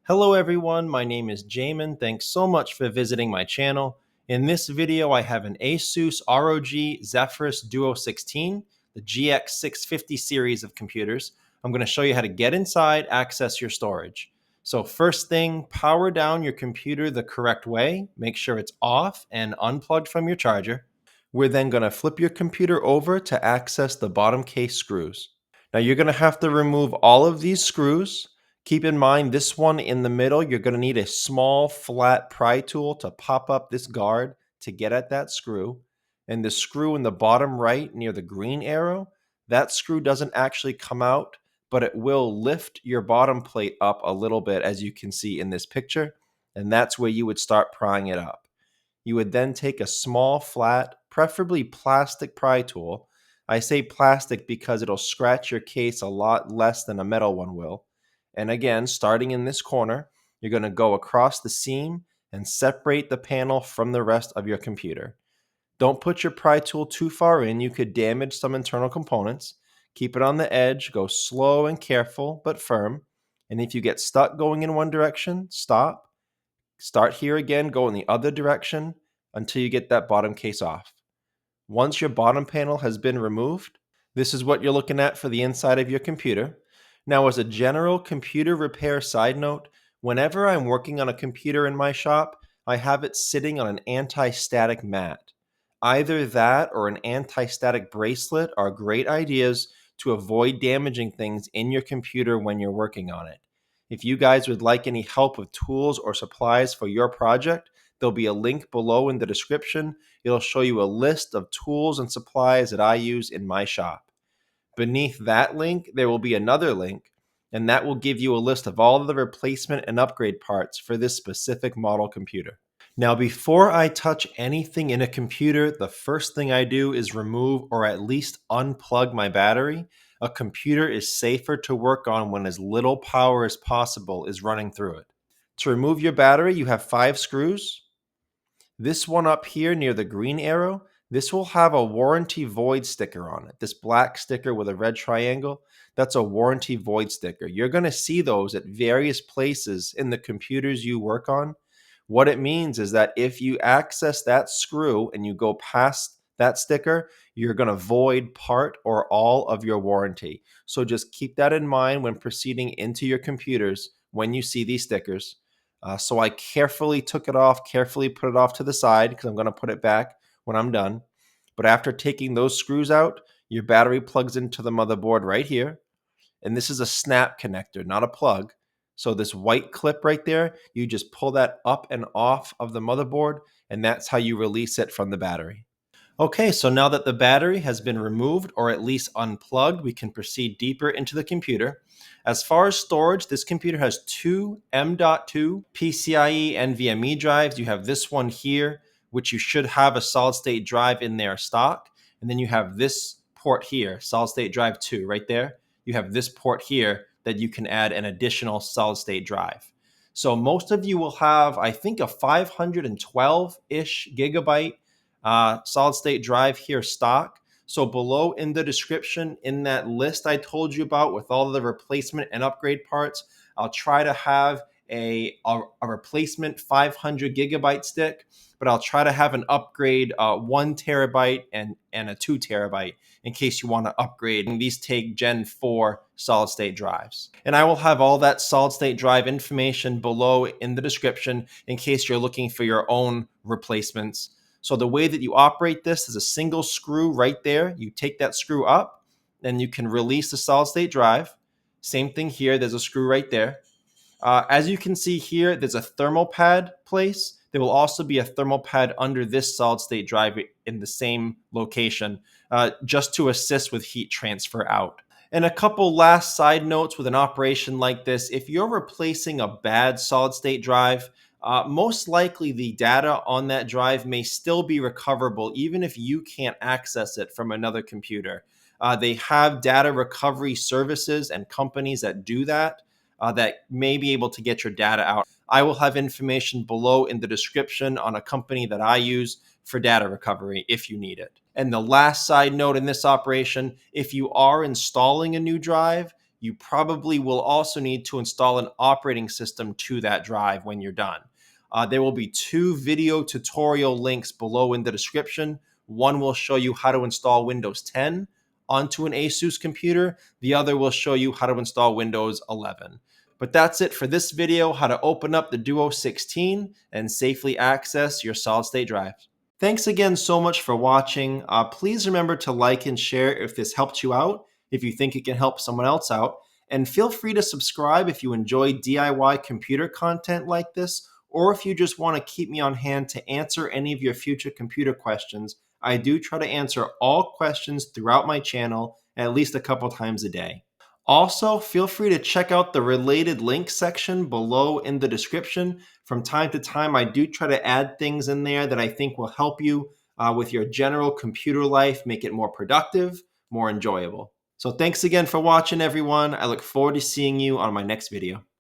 Hello everyone, my name is Jamin. Thanks so much for visiting my channel. In this video, I have an Asus ROG Zephyrus Duo 16, the GX650 series of computers. I'm going to show you how to get inside, access your storage. So first thing, power down your computer the correct way. Make sure it's off and unplugged from your charger. We're then going to flip your computer over to access the bottom case screws. Now you're going to have to remove all of these screws. Keep in mind, this one in the middle, you're going to need a small flat pry tool to pop up this guard to get at that screw. And the screw in the bottom right near the green arrow, that screw doesn't actually come out, but it will lift your bottom plate up a little bit, as you can see in this picture. And that's where you would start prying it up. You would then take a small, flat, preferably plastic pry tool. I say plastic because it'll scratch your case a lot less than a metal one will. And again, starting in this corner, you're going to go across the seam and separate the panel from the rest of your computer. Don't put your pry tool too far in. You could damage some internal components. Keep it on the edge. Go slow and careful, but firm. And if you get stuck going in one direction, stop. Start here again, go in the other direction until you get that bottom case off. Once your bottom panel has been removed, this is what you're looking at for the inside of your computer. Now, as a general computer repair side note, whenever I'm working on a computer in my shop, I have it sitting on an anti-static mat. Either that or an anti-static bracelet are great ideas to avoid damaging things in your computer when you're working on it. If you guys would like any help with tools or supplies for your project, there'll be a link below in the description. It'll show you a list of tools and supplies that I use in my shop. Beneath that link, there will be another link, and that will give you a list of all of the replacement and upgrade parts for this specific model computer. Now, before I touch anything in a computer, the first thing I do is remove or at least unplug my battery. A computer is safer to work on when as little power as possible is running through it. To remove your battery, you have 5 screws. This one up here near the green arrow, this will have a warranty void sticker on it. This black sticker with a red triangle, that's a warranty void sticker. You're going to see those at various places in the computers you work on. What it means is that if you access that screw and you go past that sticker, you're going to void part or all of your warranty. So just keep that in mind when proceeding into your computers when you see these stickers. So I carefully took it off, carefully put it off to the side because I'm going to put it back when I'm done. But after taking those screws out, your battery plugs into the motherboard right here. And this is a snap connector, not a plug. So this white clip right there, you just pull that up and off of the motherboard, and that's how you release it from the battery. Okay, so now that the battery has been removed or at least unplugged, we can proceed deeper into the computer. As far as storage, this computer has 2 M.2 PCIe NVMe drives. You have this one here, which you should have a solid state drive in there stock. And then you have this port here, solid state drive 2 right there. You have this port here that you can add an additional solid state drive. So most of you will have, I think, a 512-ish gigabyte solid state drive here stock. So below in the description, in that list I told you about with all the replacement and upgrade parts, I'll try to have a replacement 500 gigabyte stick, but I'll try to have an upgrade 1 terabyte and a 2 terabyte in case you want to upgrade. And these take Gen 4 solid state drives. And I will have all that solid state drive information below in the description in case you're looking for your own replacements. So the way that you operate this is a single screw right there. You take that screw up and you can release the solid state drive. Same thing here. There's a screw right there. As you can see here, there's a thermal pad place. There will also be a thermal pad under this solid state drive in the same location, just to assist with heat transfer out. And a couple last side notes with an operation like this. If you're replacing a bad solid state drive, most likely the data on that drive may still be recoverable even if you can't access it from another computer. They have data recovery services and companies that do that. That may be able to get your data out. I will have information below in the description on a company that I use for data recovery if you need it. And the last side note in this operation, if you are installing a new drive, you probably will also need to install an operating system to that drive when you're done. There will be 2 video tutorial links below in the description. One will show you how to install Windows 10 onto an Asus computer. The other will show you how to install Windows 11. But that's it for this video, how to open up the Duo 16 and safely access your solid state drives. Thanks again so much for watching. Please remember to like and share if this helped you out, if you think it can help someone else out. And feel free to subscribe if you enjoy DIY computer content like this, or if you just want to keep me on hand to answer any of your future computer questions. I do try to answer all questions throughout my channel at least a couple times a day. Also, feel free to check out the related links section below in the description. From time to time, I do try to add things in there that I think will help you with your general computer life, make it more productive, more enjoyable. So thanks again for watching, everyone. I look forward to seeing you on my next video.